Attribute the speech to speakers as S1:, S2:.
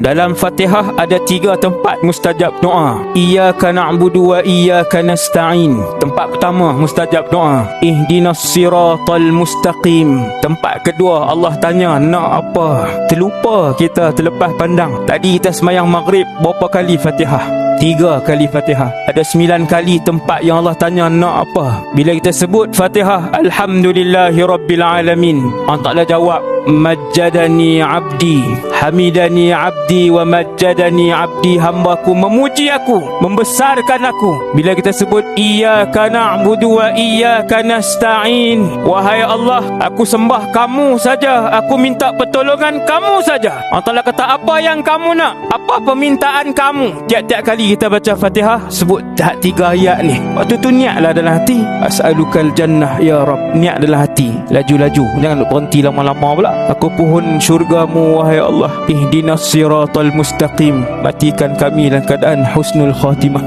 S1: Dalam Fatihah ada 3 tempat mustajab doa. Iyyaka na'budu wa iyyaka nasta'in. Tempat pertama mustajab doa. Ihdinas siratal mustaqim. Tempat kedua Allah tanya nak apa. Terlupa kita, terlepas pandang. Tadi kita semayang maghrib berapa kali Fatihah? 3 kali Fatihah. Ada 9 kali tempat yang Allah tanya nak apa. Bila kita sebut Fatihah, Alhamdulillahi Rabbil Alamin, Allah Ta'ala jawab, Majjadani abdi, hamidani abdi wa majjadani abdi. Hambaku memuji aku, membesarkan aku. Bila kita sebut Iyyaka na'budu wa iyyaka nasta'in, wahai Allah, aku sembah kamu saja, aku minta pertolongan kamu saja. Allah Ta'ala kata, apa yang kamu nak? Apa permintaan kamu? Tiap-tiap kali kita baca Fatihah, sebut 3 ayat ni. Waktu tu niatlah dalam hati, as'alukal jannah ya Rabb. Niat dalam hati, laju-laju, jangan berhenti lama-lama pula. Aku pohon syurgamu wahai Allah. Ihdinas siratal mustaqim. Matikan kami dalam keadaan husnul khatimah.